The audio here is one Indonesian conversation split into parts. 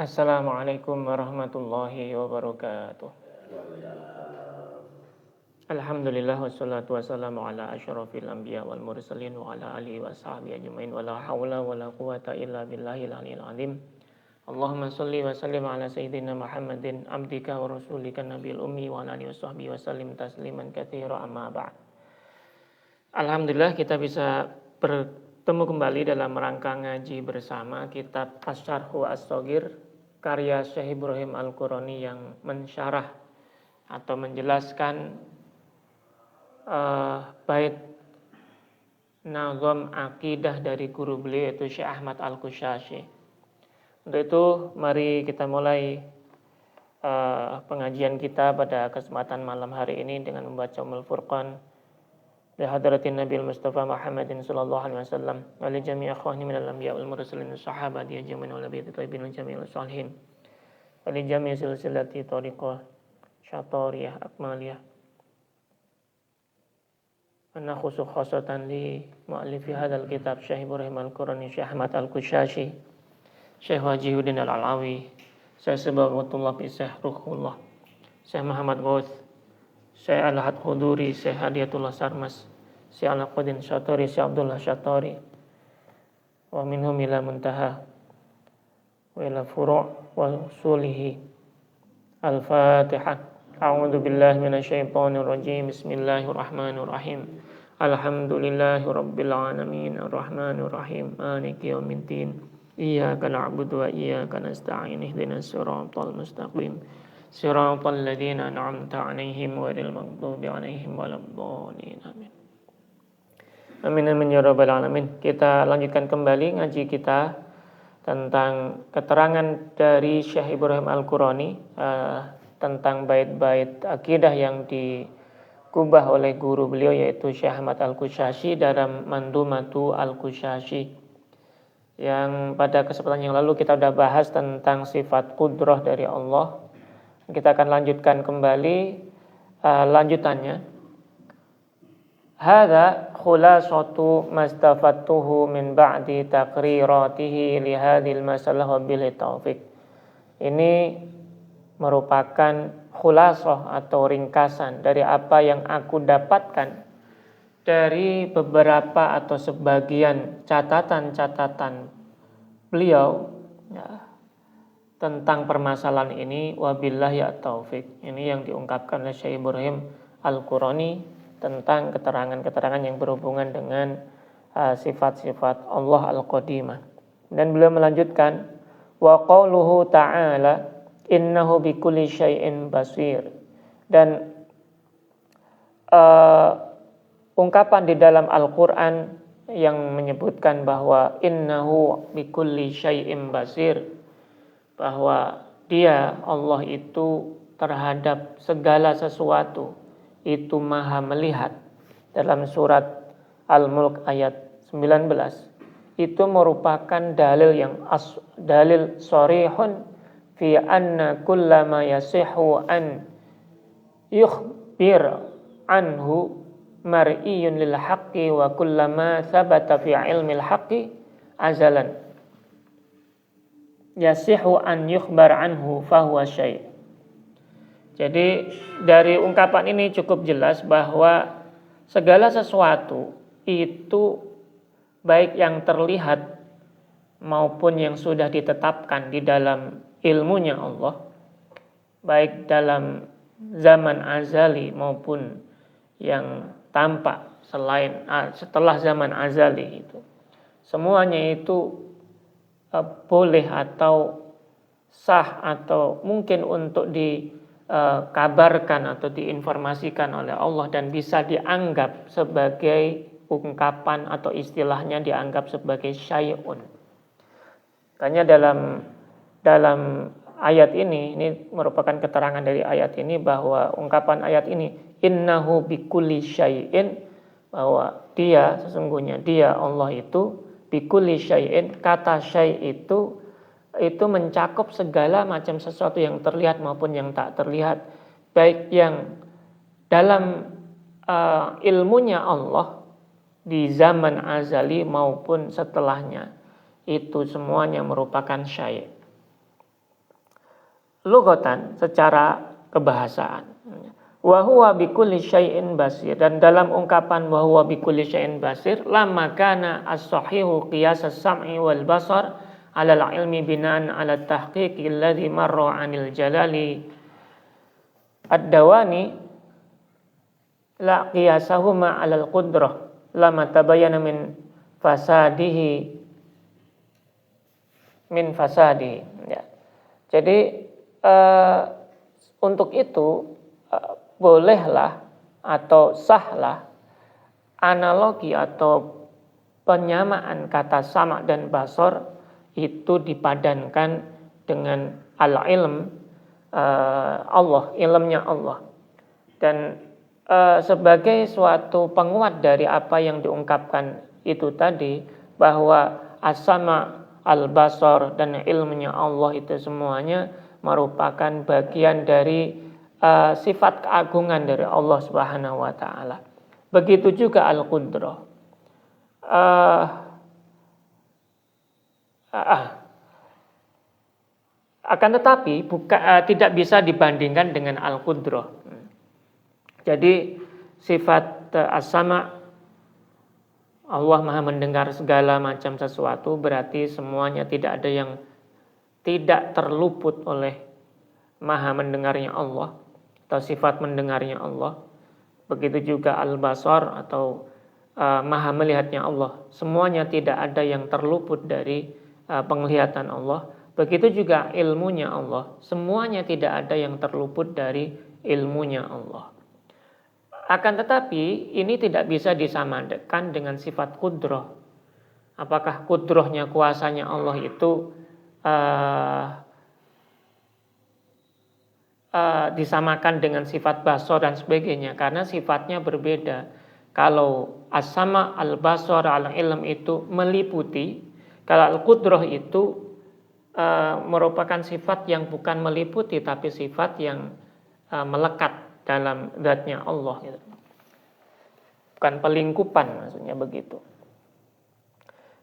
Assalamualaikum warahmatullahi wabarakatuh. Alhamdulillah wassalatu wassalamu ala asyrafil anbiya wal mursalin wa ala alihi wa sahbihi ajmain wa la haula wa la quwata illa billahil aliyil azim. Allahumma shalli wa sallim ala sayyidina Muhammadin abdika wa rasulika nabiyil ummi wa ala alihi wa sahbihi wa sallim tasliman katsira amma ba'd. Alhamdulillah kita bisa bertemu kembali dalam rangka ngaji bersama kitab Asy-Syarhu As-Shaghir karya Syekh Ibrahim Al-Qurani yang mensyarah atau menjelaskan bait nazam akidah dari guru beliau yaitu Syekh Ahmad Al-Qushayri. Untuk itu mari kita mulai pengajian kita pada kesempatan malam hari ini dengan membaca Ummul Furqan li hadratin Nabi Mustafa Muhammadin sallallahu alaihi wasallam wa li jami'i akhwani minal anbiya wal mursalin sahabati ajmain wa li tabi'in wa jami'il salihin wa li jami'i silsilati tariqah syatariyah akmaliyah ana khosatan li mu'allifi hadzal kitab Syekh Ibrahim Al-Qurani Syekh Ahmad Al-Qushayri Syekh Wajihuddin Al-Alawi Syekh Sabagatullah bi Syekh Ruhullah Syekh Muhammad Ghaus Syekh Al-Had Khuduri Syekh Hadiyatullah Sarmas Syekh Al-Qadin Syatari Syekh Abdullah Syatari wa minhum ila muntaha wa ila furu' wa usulihi. Al-Fatihah. A'udzu billahi minasyaitonir rajim. Bismillahirrahmanirrahim. Alhamdulillahi rabbil alamin arrahmanir rahim maliki yaumiddin. Iyyaka na'budu wa iyyaka nasta'in ihdinas siratal mustaqim. Siratal ladzina an'amta 'alaihim ghairil maghdubi 'alaihim waladdallin. Amin. Amin amin ya rabbal alamin. Kita lanjutkan kembali ngaji kita tentang keterangan dari Syekh Ibrahim Al-Qurani tentang bait-bait akidah yang dikubah oleh guru beliau yaitu Syekh Ahmad Al-Qushayri dalam Mandumatu Al-Qushayri. Yang pada kesempatan yang lalu kita sudah bahas tentang sifat qudrah dari Allah. Kita akan lanjutkan kembali lanjutannya. Hadza khulasatu mastafattuhu min ba'di taqriratihi li hadhil masalah bil taufiq. Ini merupakan khulasah atau ringkasan dari apa yang aku dapatkan dari beberapa atau sebagian catatan-catatan beliau ya, tentang permasalahan ini. Wabillahi at-taufiq. Ini yang diungkapkan oleh Syekh Ibrahim Al-Qurani tentang keterangan-keterangan yang berhubungan dengan sifat-sifat Allah Al-Qadimah. Dan beliau melanjutkan wa qauluhu ta'ala innahu bikulli syai'in basir. Dan ungkapan di dalam Al-Qur'an yang menyebutkan bahwa innahu bikulli syai'in basir, bahwa dia Allah itu terhadap segala sesuatu itu maha melihat, dalam surat Al-Mulk ayat 19, itu merupakan dalil yang dalil sharihun fi anna kullama yasihu an yukhbir anhu mar'iyun lil haqqi wa kullama thabata fi ilmil haqqi azalan yasihu an yukhbar anhu fahuwa syai'. Jadi dari ungkapan ini cukup jelas bahwa segala sesuatu itu baik yang terlihat maupun yang sudah ditetapkan di dalam ilmunya Allah, baik dalam zaman azali maupun yang tampak setelah zaman azali, itu semuanya itu boleh atau sah atau mungkin untuk dikabarkan atau diinformasikan oleh Allah dan bisa dianggap sebagai ungkapan atau istilahnya dianggap sebagai syai'un. Makanya dalam ayat ini merupakan keterangan dari ayat ini bahwa ungkapan ayat ini innahu bikulli syai'in, bahwa dia sesungguhnya dia Allah itu bikulli syai'in, kata syai' itu mencakup segala macam sesuatu yang terlihat maupun yang tak terlihat, baik yang dalam ilmunya Allah di zaman azali maupun setelahnya, itu semuanya merupakan syai'. lughatan, secara kebahasaan. Wa huwa bikulli syai'in basir, dan dalam ungkapan wa huwa bikulli syai'in basir, lamma kana as-sahihu qiyas as-sam'i wal basar 'ala al-ilmi bina'an 'ala at-tahqiqi alladhi marra 'anil jalali ad-dawani la qiyasahuma 'ala al-qudrah lama tabayyana min fasadihi ya. Jadi untuk itu bolehlah atau sahlah analogi atau penyamaan kata sama dan basor itu dipadankan dengan al-ilm, Allah, ilmnya Allah. Dan sebagai suatu penguat dari apa yang diungkapkan itu tadi, bahwa as-sama, al-basor, dan ilmunya Allah itu semuanya merupakan bagian dari sifat keagungan dari Allah Subhanahu wa taala. Begitu juga al-qudrah. Akan tetapi tidak bisa dibandingkan dengan al-qudrah. Jadi sifat as-sama, Allah Maha mendengar segala macam sesuatu, berarti semuanya tidak ada yang tidak terluput oleh Maha mendengarnya Allah atau sifat mendengarnya Allah. Begitu juga al-basar atau Maha melihatnya Allah. Semuanya tidak ada yang terluput dari penglihatan Allah. Begitu juga ilmunya Allah. Semuanya tidak ada yang terluput dari ilmunya Allah. Akan tetapi ini tidak bisa disamakan dengan sifat kudrah. Apakah kudrahnya, kuasanya Allah itu disamakan dengan sifat basor dan sebagainya, karena sifatnya berbeda. Kalau as-sama, al-basor, al-ilm itu meliputi, kalau al-qudrah itu merupakan sifat yang bukan meliputi tapi sifat yang melekat dalam zatnya Allah gitu. Bukan pelingkupan, maksudnya begitu.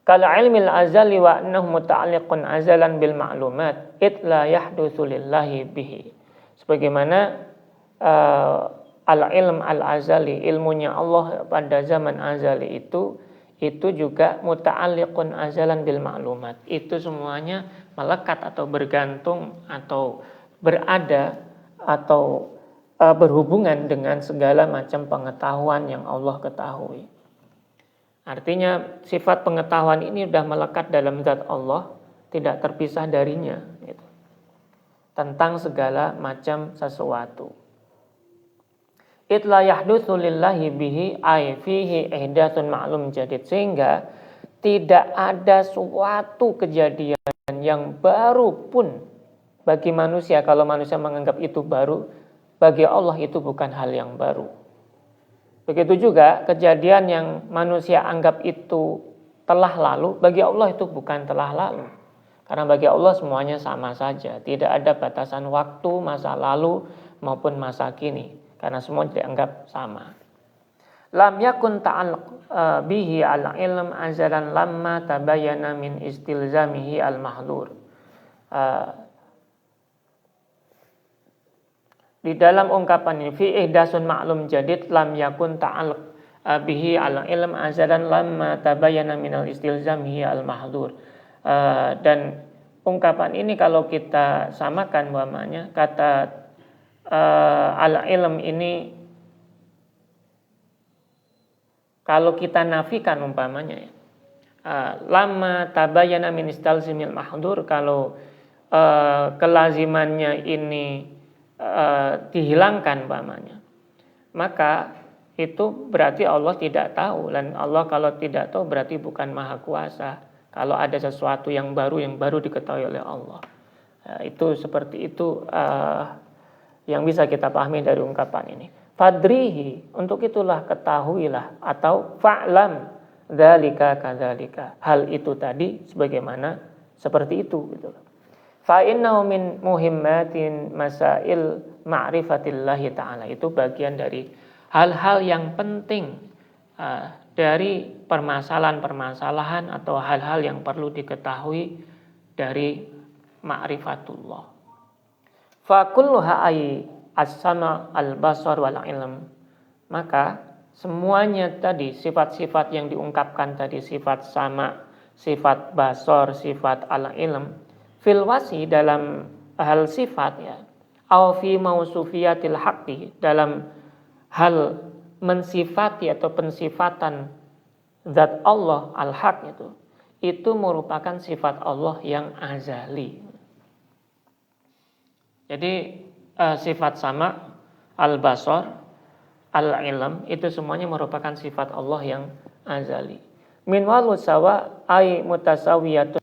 Kala ilmil azali wa annahu muta'alliqun azalan bil ma'lumat it la yahdutsu lillahi bihi. Sebagaimana al-ilm al-azali, ilmunya Allah pada zaman azali itu juga muta'alliqun azalan bil ma'lumat. Itu semuanya melekat atau bergantung atau berada atau berhubungan dengan segala macam pengetahuan yang Allah ketahui. Artinya sifat pengetahuan ini sudah melekat dalam zat Allah, tidak terpisah darinya gitu, tentang segala macam sesuatu. Itla yahdutsu lillahi bihi ay fihi ihdatsun ma'lum jadid, sehingga tidak ada suatu kejadian yang baru pun bagi manusia. Kalau manusia menganggap itu baru, bagi Allah itu bukan hal yang baru. Begitu juga kejadian yang manusia anggap itu telah lalu, bagi Allah itu bukan telah lalu. Karena bagi Allah semuanya sama saja, tidak ada batasan waktu, masa lalu maupun masa kini, karena semua dianggap sama. Lam yakun ta'alluq bihi al-ilm azalan lamma tabayyana min istilzamihi al-mahdhur. Di dalam ungkapan ini fi ihdasun ma'lum jadid lam yakun ta'alluq bihi al-ilm azalan lamma tabayyana min al-istilzamihi al-mahdhur. Dan ungkapan ini kalau kita samakan umpamanya kata al-ilm ini, kalau kita nafikan umpamanya lama tabayyana min istilzamil mahdhur, kalau kelazimannya ini dihilangkan umpamanya, maka itu berarti Allah tidak tahu, dan Allah kalau tidak tahu berarti bukan maha kuasa. Kalau ada sesuatu yang baru diketahui oleh Allah, itu seperti itu yang bisa kita pahami dari ungkapan ini. Fadrihi, untuk itulah ketahuilah, atau fa'lam dzalika kadzalika, hal itu tadi sebagaimana seperti itu gitu. Fa innahu min muhimmatin masail ma'rifatillahi ta'ala, itu bagian dari hal-hal yang penting dari permasalahan-permasalahan atau hal-hal yang perlu diketahui dari ma'rifatullah. Fa kulluha ay as-sama al-basar wal ilm. Maka semuanya tadi sifat-sifat yang diungkapkan tadi, sifat sama, sifat basar, sifat al-ilm, fil wasi dalam hal sifat ya, au fi mausufiyatil haqqi dalam hal mensifati atau pensifatan zat Allah al-haq itu merupakan sifat Allah yang azali. Jadi sifat sama, al-basar, al-ilm itu semuanya merupakan sifat Allah yang azali. Min walu sawa ay mutasawiyatun